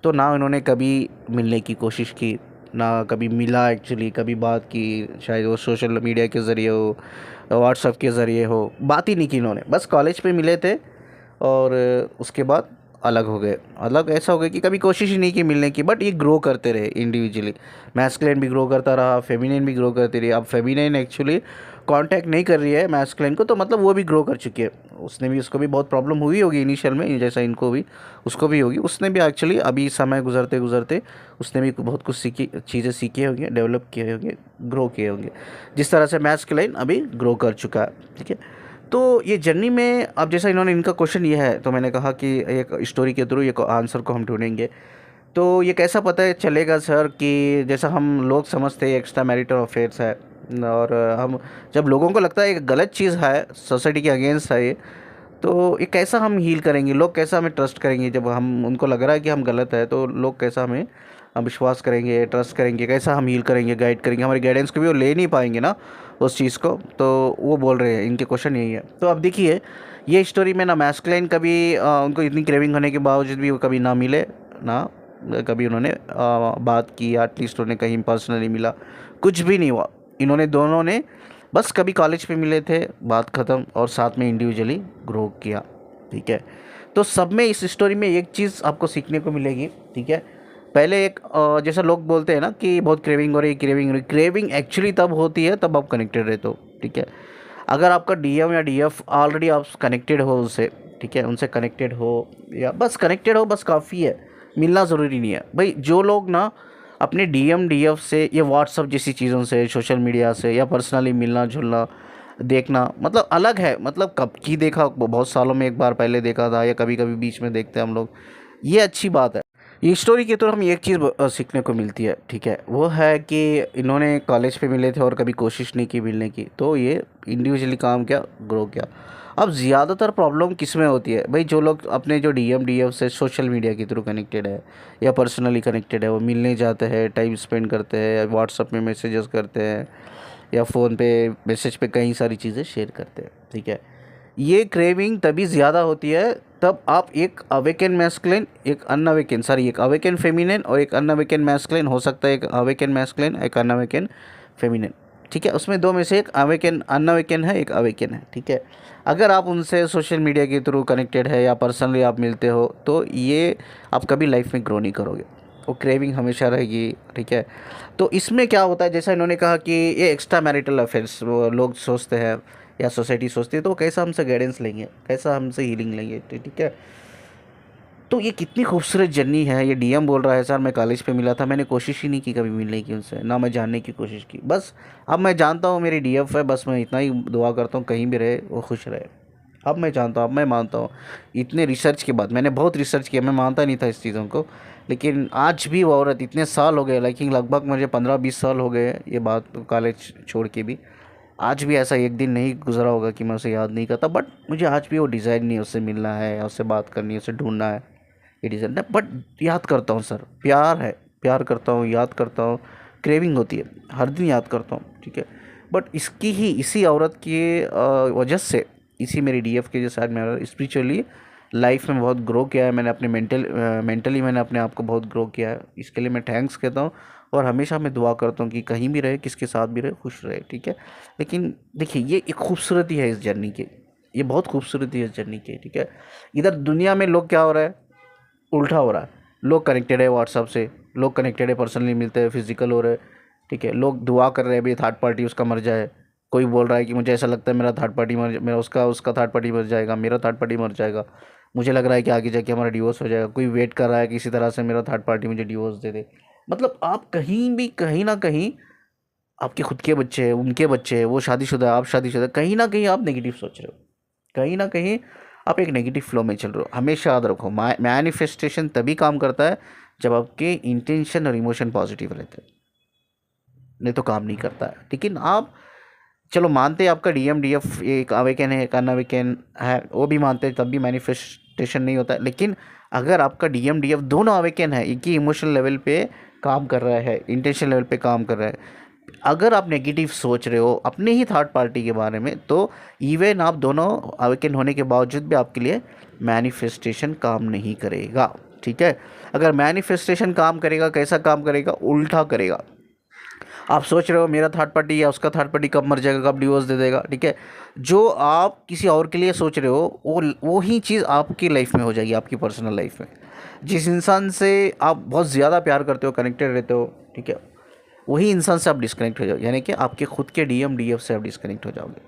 Speaker 1: तो ना उन्होंने कभी मिलने की कोशिश की, ना कभी मिला एक्चुअली, कभी बात की। शायद वो सोशल मीडिया के ज़रिए हो, व्हाट्सएप के ज़रिए हो, बात ही नहीं की इन्होंने। बस कॉलेज पे मिले थे और उसके बाद अलग हो गए। अलग ऐसा हो गया कि कभी कोशिश ही नहीं की मिलने की, बट ये ग्रो करते रहे इंडिविजुअली। मैस्कुलिन भी ग्रो करता रहा, फेमिनिन भी ग्रो करती रही। अब फेमिनिन एक्चुअली कांटेक्ट नहीं कर रही है मैस्कुलिन को, तो मतलब वो भी ग्रो कर चुकी है। उसको भी बहुत प्रॉब्लम हुई होगी इनिशियल में, जैसा इनको भी, उसको भी होगी। उसने भी एक्चुअली अभी समय गुजरते गुजरते उसने भी बहुत कुछ चीज़ें सीखी होंगी, डेवलप किए होंगे, ग्रो किए होंगे, जिस तरह से मैस्कुलिन अभी ग्रो कर चुका है, ठीक है। तो ये जर्नी में अब जैसा इन्होंने, इनका क्वेश्चन ये है, तो मैंने कहा कि एक स्टोरी के थ्रू ये आंसर को हम ढूंढेंगे। तो ये कैसा पता चलेगा सर कि जैसा हम लोग समझते हैं एक्स्ट्रा मैरिटल अफेयर्स है, और हम जब लोगों को लगता है एक गलत चीज़ है, सोसाइटी के अगेंस्ट है ये, तो ये कैसा हम हील करेंगे, लोग कैसा हमें ट्रस्ट करेंगे। जब हम उनको लग रहा है कि हम गलत है, तो लोग कैसा हमें विश्वास करेंगे, ट्रस्ट करेंगे, कैसा हम हील करेंगे, गाइड करेंगे। हमारी गाइडेंस को भी वो ले नहीं पाएंगे ना उस चीज़ को। तो वो बोल रहे हैं, इनके क्वेश्चन यही है। तो अब देखिए, ये स्टोरी में ना मैस्कुलिन कभी उनको इतनी क्रेविंग होने के बावजूद भी वो कभी ना मिले, ना कभी उन्होंने बात की, एटलीस्ट उन्हें कहीं पर्सनली मिला, कुछ भी नहीं हुआ। इन्होंने दोनों ने बस कभी कॉलेज पे मिले थे, बात ख़त्म, और साथ में इंडिविजुअली ग्रो किया, ठीक है। तो सब में इस स्टोरी में एक चीज़ आपको सीखने को मिलेगी, ठीक है। पहले एक जैसा लोग बोलते हैं ना कि बहुत क्रेविंग हो रही है, क्रेविंग हो रही है। क्रेविंग एक्चुअली तब होती है तब आप कनेक्टेड रहते हो, ठीक है। अगर आपका डीएम या डीएफ ऑलरेडी आप कनेक्टेड हो उससे, ठीक है, उनसे कनेक्टेड हो, या बस कनेक्टेड हो, बस काफ़ी है, मिलना ज़रूरी नहीं है भाई। जो लोग ना अपने डीएम डीएफ से, ये व्हाट्सअप जैसी चीज़ों से, सोशल मीडिया से, या पर्सनली मिलना जुलना देखना, मतलब अलग है। मतलब कब की देखा, बहुत सालों में एक बार पहले देखा था, या कभी कभी बीच में देखते हैं हम लोग, ये अच्छी बात है। ये स्टोरी के तो हम एक चीज़ सीखने को मिलती है, ठीक है, वो है कि इन्होंने कॉलेज पे मिले थे और कभी कोशिश नहीं की मिलने की, तो ये इंडिविजुअली काम किया, ग्रो किया। अब ज़्यादातर प्रॉब्लम किस में होती है भाई, जो लोग अपने जो डीएम डीएफ से सोशल मीडिया के थ्रू कनेक्टेड है या पर्सनली कनेक्टेड है, वो मिलने जाते हैं, टाइम स्पेंड करते हैं, या व्हाट्सअप में मैसेजेस करते हैं, या फ़ोन पे मैसेज पे कई सारी चीज़ें शेयर करते हैं, ठीक है। ये क्रेविंग तभी ज़्यादा होती है तब आप एक अवेकन मैस्कुलिन, एक अवेकन फेमिनिन और एक अनअवेकन मैस्कुलिन हो सकता है, एक अवेकन मैस्कुलिन, एक अनअवेकन फेमिनिन, ठीक है। उसमें दो में से एक अवेकन अनअवेकन है, एक अवेकन है, ठीक है। अगर आप उनसे सोशल मीडिया के थ्रू कनेक्टेड है या पर्सनली आप मिलते हो तो ये आप कभी लाइफ में ग्रो नहीं करोगे, वो क्रेविंग हमेशा रहेगी, ठीक है। तो इसमें क्या होता है, जैसा इन्होंने कहा कि ये एक्स्ट्रा मैरिटल अफेयर्स लोग सोचते हैं या सोसाइटी सोचती है, तो कैसा हमसे गाइडेंस लेंगे, कैसा हमसे हीलिंग लेंगे, ठीक है। तो ये कितनी खूबसूरत जर्नी है। ये डीएम बोल रहा है सर मैं कॉलेज पे मिला था, मैंने कोशिश ही नहीं की कभी मिलने की उनसे, ना मैं जानने की कोशिश की, बस अब मैं जानता हूँ मेरी डीएफ है, बस मैं इतना ही दुआ करता हूँ कहीं भी रहे वो खुश रहे। अब मैं जानता हूँ, अब मैं मानता हूँ, इतने रिसर्च के बाद, मैंने बहुत रिसर्च किया, मैं मानता नहीं था इस चीज़ों को, लेकिन आज भी वो औरत, इतने साल हो गए, लेकिन लगभग मुझे 15-20 साल हो गए ये बात कॉलेज छोड़ के भी, आज भी ऐसा एक दिन नहीं गुजरा होगा कि मैं उसे याद नहीं करता। बट मुझे आज भी वो डिज़ाइन नहीं, उससे मिलना है या उससे बात करनी है, उससे ढूंढना है, ये डिज़ाइन है। बट याद करता हूँ सर, प्यार है, प्यार करता हूँ, याद करता हूँ, क्रेविंग होती है, हर दिन याद करता हूँ, ठीक है। बट इसी औरत की वजह से, इसी मेरी डीएफ के जो साथ मेरा स्पिरिचुअली लाइफ में बहुत ग्रो किया है मैंने, अपने मेंटली मैंने अपने आप को बहुत ग्रो किया है, इसके लिए मैं थैंक्स कहता हूँ। और हमेशा मैं दुआ करता हूँ कि कहीं भी रहे, किसके साथ भी रहे, खुश रहे, ठीक है। लेकिन देखिए ये एक खूबसूरती है इस जर्नी की, ये बहुत खूबसूरती है इस जर्नी की, ठीक है। इधर दुनिया में लोग क्या हो रहा है, उल्टा हो रहा है। लोग कनेक्टेड है व्हाट्सअप से, लोग कनेक्टेड है, पर्सनली मिलते हैं, फिजिकल हो रहे हैं, ठीक है। लोग दुआ कर रहे हैं भाई थर्ड पार्टी उसका मर जाए, कोई बोल रहा है कि मुझे ऐसा लगता है मेरा थर्ड पार्टी मेरा उसका थर्ड पार्टी मर जाएगा, मेरा थर्ड पार्टी मर जाएगा, मुझे लग रहा है कि आगे जाके हमारा डिवोर्स हो जाएगा, कोई वेट कर रहा है किसी तरह से मेरा थर्ड पार्टी मुझे डिवोर्स दे दे। मतलब आप कहीं भी, कहीं ना कहीं आपके खुद के बच्चे हैं, उनके बच्चे हैं, वो शादीशुदा है, आप शादीशुदा, कहीं ना कहीं आप नेगेटिव सोच रहे हो, कहीं ना कहीं आप एक नेगेटिव फ्लो में चल रहे हो। हमेशा याद रखो, मैनिफेस्टेशन तभी काम करता है जब आपके इंटेंशन और इमोशन पॉजिटिव रहते हैं, नहीं तो काम नहीं करता है। लेकिन आप चलो मानते हैं आपका डीएम डीएफ एक अवेकन है, एक अनअवेकन है, वो भी मानते हैं, तब भी मैनिफेस्टेशन नहीं होता है। लेकिन अगर आपका डीएम डीएफ दोनों अवेकन है, एक ही इमोशनल लेवल पे काम कर रहा है, इंटेंशन लेवल पे काम कर रहा है, अगर आप नेगेटिव सोच रहे हो अपने ही थर्ड पार्टी के बारे में, तो इवन आप दोनों अवेकन होने के बावजूद भी आपके लिए मैनिफेस्टेशन काम नहीं करेगा, ठीक है। अगर मैनिफेस्टेशन काम करेगा, कैसा काम करेगा, उल्टा करेगा। आप सोच रहे हो मेरा थर्ड पार्टी या उसका थर्ड पार्टी कब मर जाएगा, कब डिवोर्स दे देगा, ठीक है। जो आप किसी और के लिए सोच रहे हो वो ही चीज़ आपकी लाइफ में हो जाएगी, आपकी पर्सनल लाइफ में। जिस इंसान से आप बहुत ज़्यादा प्यार करते हो, कनेक्टेड रहते हो, ठीक है, वही इंसान से आप डिस्कनेक्ट हो जाओगे, यानी कि आपके खुद के डीएम डीएफ से आप डिस्कनेक्ट हो जाओगे,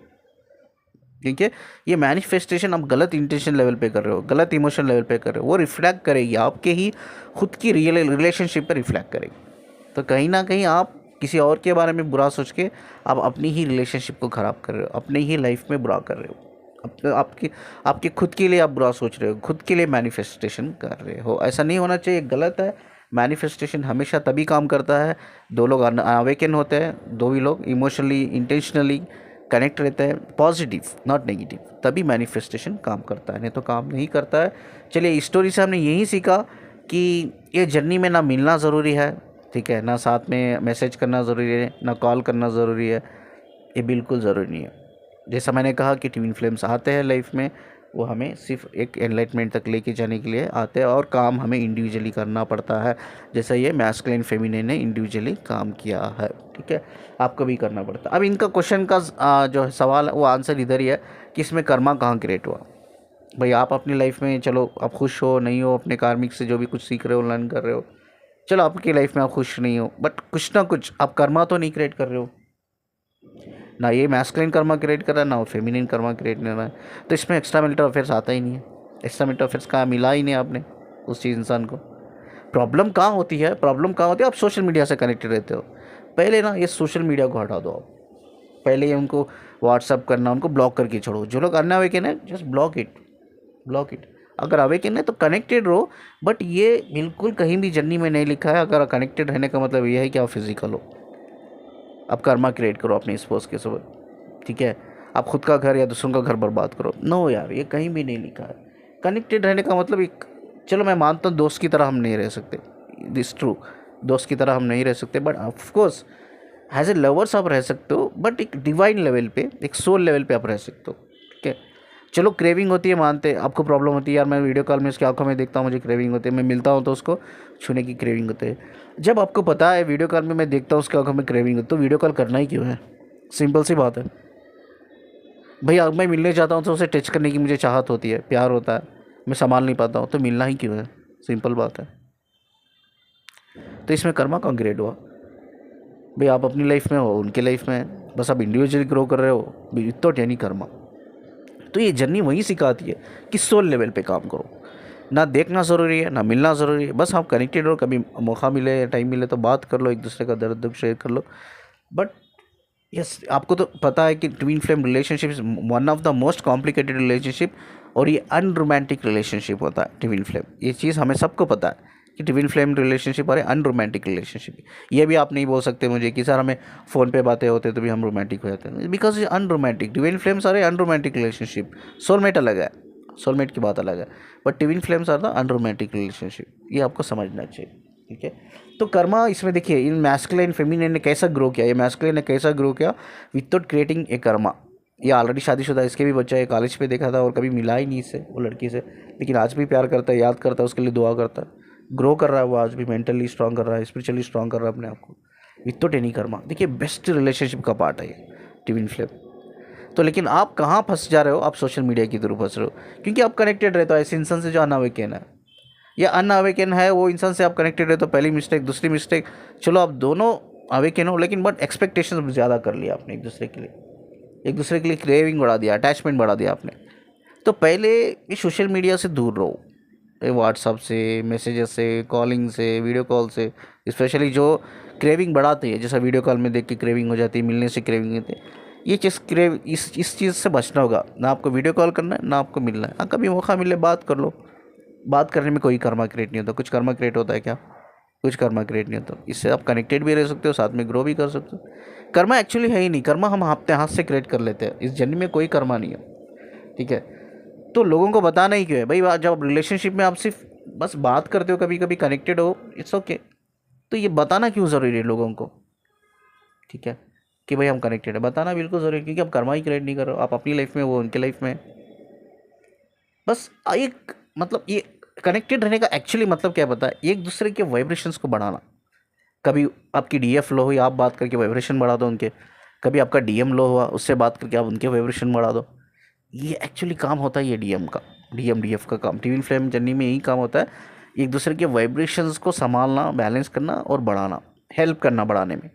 Speaker 1: ठीक है। ये मैनिफेस्टेशन आप गलत इंटेंशन लेवल पे कर रहे हो, गलत इमोशन लेवल पे कर रहे हो, वो रिफ्लेक्ट करेगी आपके ही खुद की रिलेशनशिप पर रिफ्लेक्ट करेगी। तो कहीं ना कहीं आप किसी और के बारे में बुरा सोच के आप अपनी ही रिलेशनशिप को ख़राब कर रहे हो, अपनी ही लाइफ में बुरा कर रहे हो, आपके खुद के लिए आप बुरा सोच रहे हो, खुद के लिए मैनिफेस्टेशन कर रहे हो। ऐसा नहीं होना चाहिए, गलत है। मैनिफेस्टेशन हमेशा तभी काम करता है दो लोग अवेकन होते हैं, दो ही लोग इमोशनली इंटेंशनली कनेक्ट रहते हैं, पॉजिटिव नॉट नेगेटिव, तभी मैनिफेस्टेशन काम करता है, नहीं तो काम नहीं करता है। चलिए इस स्टोरी से हमने यही सीखा कि ये जर्नी में ना मिलना ज़रूरी है, ठीक है, ना साथ में मैसेज करना ज़रूरी है, ना कॉल करना ज़रूरी है, ये बिल्कुल ज़रूरी नहीं है। जैसा मैंने कहा कि ट्विन फ्लेम्स आते हैं लाइफ में, वो हमें सिर्फ एक एनलाइटमेंट तक लेके जाने के लिए आते हैं, और काम हमें इंडिविजुअली करना पड़ता है, जैसा ये मैस्कुलिन फेमिनिन ने इंडिविजुअली काम किया है, ठीक है, आपको भी करना पड़ता है। अब इनका क्वेश्चन का जो सवाल है वो आंसर इधर ही है कि इसमें कर्मा कहाँ क्रिएट हुआ। भाई आप अपनी लाइफ में चलो आप खुश हो नहीं हो, अपने कार्मिक से जो भी कुछ सीख रहे हो, लर्न कर रहे हो, चलो आपकी लाइफ में आप खुश नहीं हो, बट कुछ ना कुछ आप कर्मा तो नहीं क्रिएट कर रहे हो, ना ये मैस्कुलिन कर्मा क्रिएट कर रहा है, ना वो फेमिनिन कर्मा क्रिएट कर रहा है। तो इसमें एक्स्ट्रा मैरिटल अफेयर्स आता ही नहीं है, एक्स्ट्रा मैरिटल अफेयर्स का मिला ही नहीं आपने उस चीज़ इंसान को। प्रॉब्लम कहाँ होती है, आप सोशल मीडिया से कनेक्टेड रहते हो। पहले ना ये सोशल मीडिया को हटा दो आप, पहले ये उनको व्हाट्सअप करना, उनको ब्लॉक करके छोड़ो। जो लोग अनअवेकन है जस्ट ब्लॉक इट। अगर अवेकन है तो कनेक्टेड रहो, बट ये बिल्कुल कहीं भी जर्नी में नहीं लिखा है अगर कनेक्टेड रहने का मतलब ये है कि आप फिजिकल हो। आप कर्मा क्रिएट करो अपने स्पोर्ट्स के साथ, ठीक है। आप खुद का घर या दूसरों का घर बर्बाद करो। नो यार, ये कहीं भी नहीं लिखा है। कनेक्टेड रहने का मतलब एक, चलो मैं मानता हूँ दोस्त की तरह हम नहीं रह सकते, दिस ट्रू, दोस्त की तरह हम नहीं रह सकते, but of course as a lovers आप रह सकते हो, बट एक डिवाइन लेवल पे, एक सोल लेवल पे आप रह सकते हो। ठीक है, चलो क्रेविंग होती है, मानते हैं आपको प्रॉब्लम होती है, यार मैं वीडियो कॉल में उसकी आंखों में देखता हूँ, मुझे क्रेविंग होती है, मैं मिलता हूँ तो उसको छूने की क्रेविंग होती है। जब आपको पता है वीडियो कॉल में मैं देखता हूँ उसकी आंखों में क्रेविंग होती है, तो वीडियो कॉल करना ही क्यों है? सिंपल सी बात है भाई। अब मैं मिलने जाता हूँ तो उसे टच करने की मुझे चाहत होती है, प्यार होता है, मैं संभाल नहीं पाता हूँ, तो मिलना ही क्यों है? सिंपल बात है। तो इसमें कर्मा कौन ग्रेड हुआ भाई? आप अपनी लाइफ में हो, उनके लाइफ में है, बस आप इंडिविजुअली ग्रो कर रहे हो, विदाउट एनी कर्मा। तो ये जर्नी वही सिखाती है कि सोल लेवल पे काम करो, ना देखना ज़रूरी है, ना मिलना ज़रूरी है, बस आप कनेक्टेड हो, कभी मौका मिले, टाइम मिले तो बात कर लो, एक दूसरे का दर्द दुख शेयर कर लो। बट यस, आपको तो पता है कि twin flame relationship is one of the most complicated relationship, और ये अनरोमांटिक रिलेशनशिप होता है ट्विन फ्लेम। ये चीज़ हमें सबको पता है कि ट्विन फ्लेम रिलेशनशिप और अनरोमांटिक रिलेशनशिप। ये भी आप नहीं बोल सकते मुझे कि सर हमें फ़ोन पे बातें होते तो भी हम रोमांटिक हो जाते हैं, बिकॉज ये unromantic. Twin flames are a unromantic relationship. Soulmate अलग है, सोलमेट की बात अलग है, but twin flames are the unromantic relationship, ये आपको समझना चाहिए। ठीक है, तो कर्मा इसमें देखिए, इन मैस्कुलिन फेमिनिन ने कैसा ग्रो किया, ये मैस्कुलिन ने कैसा ग्रो किया विदाउट क्रिएटिंग ए कर्मा। ये ऑलरेडी शादीशुदा, इसके भी बच्चा है, कॉलेज पे देखा था और कभी मिला ही नहीं इससे, वो लड़की से, लेकिन आज भी प्यार करता है, याद करता है, उसके लिए दुआ करता है, ग्रो कर रहा है वो, आज भी मेंटली स्ट्रांग कर रहा है, स्पिरिचुअली स्ट्रांग कर रहा है अपने आप को विदाउट एनी कर्मा। देखिए बेस्ट रिलेशनशिप का पार्ट है ये ट्विन फ्लेम। तो लेकिन आप कहाँ फंस जा रहे हो? आप सोशल मीडिया के थ्रू फंस रहे हो, क्योंकि आप कनेक्टेड रहते हो ऐसे इंसान से जो अनअवेकन है, या अनअवेकन है वो इंसान से आप कनेक्टेड रहते हो। पहली मिस्टेक, दूसरी मिस्टेक, चलो आप दोनों अवेकन हो, लेकिन बट एक्सपेक्टेशन ज़्यादा कर लिया आपने एक दूसरे के लिए, एक दूसरे के लिए क्रेविंग बढ़ा दिया, अटैचमेंट बढ़ा दिया आपने। तो पहले ये सोशल मीडिया से दूर रहो, व्हाट्सअप से, मैसेजेस से, कॉलिंग से, वीडियो कॉल से, स्पेशली जो क्रेविंग बढ़ाती है, जैसा वीडियो कॉल में देख के क्रेविंग हो जाती है, मिलने से क्रेविंग होती है, ये चीज़ इस चीज़ से बचना होगा। ना आपको वीडियो कॉल करना है, ना आपको मिलना है। हाँ, कभी मौका मिले बात कर लो, बात करने में कोई कर्मा क्रिएट नहीं होता। कुछ कर्मा क्रिएट होता है क्या? कुछ कर्मा क्रिएट नहीं होता। इससे आप कनेक्टेड भी रह सकते हो, साथ में ग्रो भी कर सकते हो। कर्मा एक्चुअली है ही नहीं, कर्मा हम अपने हाथ से क्रिएट कर लेते हैं। इस जन्म में कोई कर्मा नहीं है। ठीक है, तो लोगों को बताना ही क्यों है भाई? जब रिलेशनशिप में आप सिर्फ बस बात करते हो, कभी कभी कनेक्टेड हो, इट्स ओके, तो ये बताना क्यों ज़रूरी है लोगों को? ठीक है, कि भाई हम कनेक्टेड है, बताना बिल्कुल ज़रूरी है, क्योंकि आप कर्मा ही क्रिएट नहीं कर रहे हो। आप अपनी लाइफ में, वो उनके लाइफ में। बस एक मतलब ये कनेक्टेड रहने का एक्चुअली मतलब क्या पता है? एक दूसरे के वाइब्रेशंस को बढ़ाना। कभी आपकी डीएफ लो हुई, आप बात करके वाइब्रेशन बढ़ा दो उनके। कभी आपका डीएम लो हुआ, उससे बात करके आप उनके वाइब्रेशन बढ़ा दो। ये एक्चुअली काम होता है ये डीएम का, डीएम डीएफ का काम, ट्विन फ्लेम जर्नी में यही काम होता है, एक दूसरे के वाइब्रेशंस को संभालना, बैलेंस करना और बढ़ाना, हेल्प करना बढ़ाने में।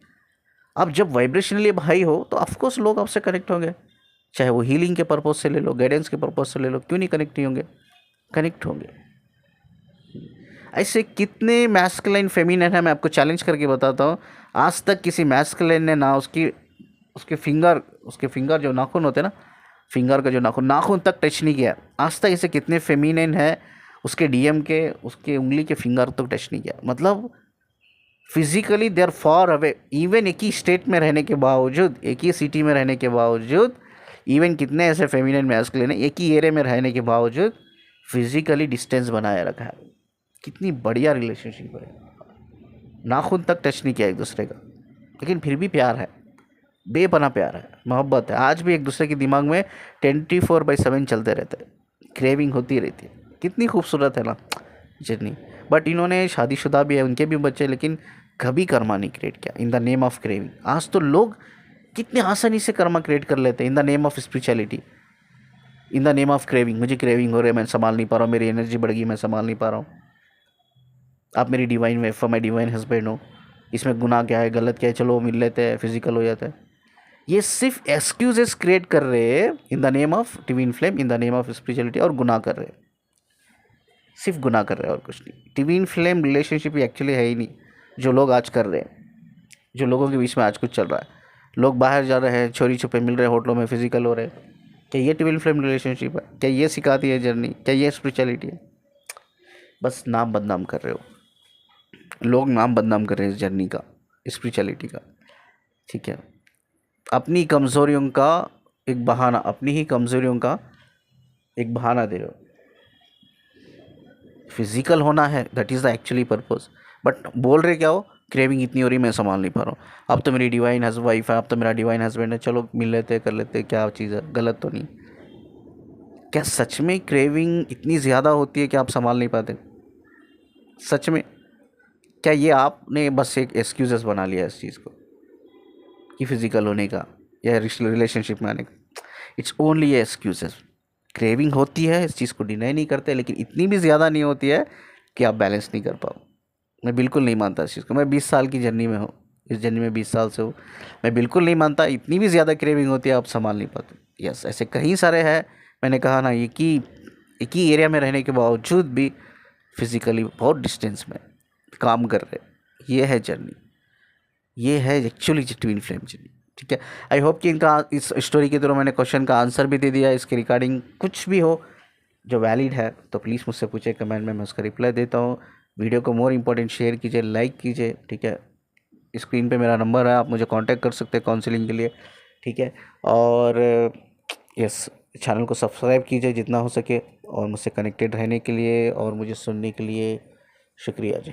Speaker 1: आप जब वाइब्रेशनली हाई हो तो ऑफकोर्स लोग आपसे कनेक्ट होंगे, चाहे वो हीलिंग के पर्पज़ से ले लो, गाइडेंस के पर्पज़ से ले लो, क्यों नहीं कनेक्ट नहीं होंगे? कनेक्ट होंगे। ऐसे कितने मैस्कुलाइन फेमिनिन है, मैं आपको चैलेंज करके बताता हूँ। आज तक किसी मैस्कुलाइन ने ना उसके फिंगर जो नाखून होते हैं ना, फिंगर का जो नाखून तक टच नहीं किया आज तक। ऐसे कितने फेमिनिन है, उसके डीएम के, उसके उंगली के फिंगर तक टच नहीं किया। मतलब physically they are far away, even एक ही स्टेट में रहने के बावजूद, एक ही सिटी में रहने के बावजूद, इवन कितने ऐसे फेमिनिन मैस्कुलिन है एक ही एरिया में रहने के बावजूद फिजिकली डिस्टेंस बनाए रखा है। कितनी बढ़िया रिलेशनशिप है, नाखून तक टच नहीं किया एक दूसरे का, लेकिन फिर भी प्यार है, बेपना प्यार है, मोहब्बत है। आज भी एक दूसरे के दिमाग में 24/7 चलते रहते हैं, क्रेविंग होती रहती है। कितनी खूबसूरत है ना जर्नी। बट इन्होंने शादीशुदा भी है, उनके भी बच्चे, लेकिन कभी कर्मा नहीं क्रिएट किया in the name of craving. आज तो लोग कितने आसानी से कर्मा क्रिएट कर लेते हैं in the name of spirituality, in the name of craving. मुझे क्रेविंग हो रही है, मैं संभाल नहीं पा रहा हूँ, मेरी एनर्जी बढ़ गई, मैं संभाल नहीं पा रहा हूँ। आप मेरी डिवाइन वाइफ हो, मैं डिवाइन हस्बैंड हो, इसमें गुनाह क्या है, गलत क्या है, चलो मिल लेते हैं, फिजिकल हो जाता है। ये सिर्फ एक्सक्यूजेस क्रिएट कर रहे हैं in the name of twin flame, in the name of spirituality, और गुनाह कर रहे हैं, सिर्फ गुनाह कर रहे हैं और कुछ नहीं। ट्विन फ्लेम रिलेशनशिप एक्चुअली है ही नहीं जो लोग आज कर रहे हैं, जो लोगों के बीच में आज कुछ चल रहा है। लोग बाहर जा रहे हैं, चोरी छुपे मिल रहे हैं, होटलों में फिजिकल हो रहे हैं। क्या ये ट्विन फ्लेम रिलेशनशिप है? क्या ये सिखाती है जर्नी? क्या ये स्पिरिचुअलिटी है? बस नाम बदनाम कर रहे हो लोग, नाम बदनाम कर रहे हैं इस जर्नी का, स्पिरिचुअलिटी का। ठीक है, अपनी कमज़ोरियों का एक बहाना, अपनी ही कमज़ोरियों का एक बहाना दे रहे हो। फिजिकल होना है, that is the actually purpose, but बोल रहे क्या हो, क्रेविंग इतनी हो रही मैं संभाल नहीं पा रहा हूँ। अब तो मेरी डिवाइन हज वाइफ है, अब तो मेरा डिवाइन हस्बैंड है, चलो मिल लेते कर लेते, क्या चीज़ है, गलत तो नहीं। क्या सच में क्रेविंग इतनी ज़्यादा होती है कि आप संभाल नहीं पाते? सच में? क्या ये आपने बस एक एक्सक्यूजेस बना लिया इस चीज़ को कि फिजिकल होने का या रिलेशनशिप में आने का? It's only excuses. क्रेविंग होती है, इस चीज़ को डिनाई नहीं करते, लेकिन इतनी भी ज़्यादा नहीं होती है कि आप बैलेंस नहीं कर पाओ। मैं बिल्कुल नहीं मानता इस चीज़ को। मैं 20 साल की जर्नी में हूँ, इस जर्नी में 20 साल से हूँ। मैं बिल्कुल नहीं मानता इतनी भी ज़्यादा क्रेविंग होती है आप संभाल नहीं पाते। यस, ऐसे कई सारे हैं, मैंने कहा ना, एक ही एरिया में रहने के बावजूद भी फिज़िकली बहुत डिस्टेंस में काम कर रहे। ये है जर्नी, ये है एक्चुअली ट्विन फ्लेम जर्नी। ठीक है, आई होप कि इनका इस स्टोरी के थ्रू मैंने क्वेश्चन का आंसर भी दे दिया। इसके रिगार्डिंग कुछ भी हो जो वैलिड है तो प्लीज़ मुझसे पूछे कमेंट में, मैं उसका रिप्लाई देता हूँ। वीडियो को मोर इम्पोर्टेंट शेयर कीजिए, लाइक कीजिए। ठीक है, स्क्रीन पे मेरा नंबर है, आप मुझे कांटेक्ट कर सकते हैं काउंसलिंग के लिए। ठीक है, और यस, चैनल को सब्सक्राइब कीजिए जितना हो सके, और मुझसे कनेक्टेड रहने के लिए और मुझे सुनने के लिए शुक्रिया जी।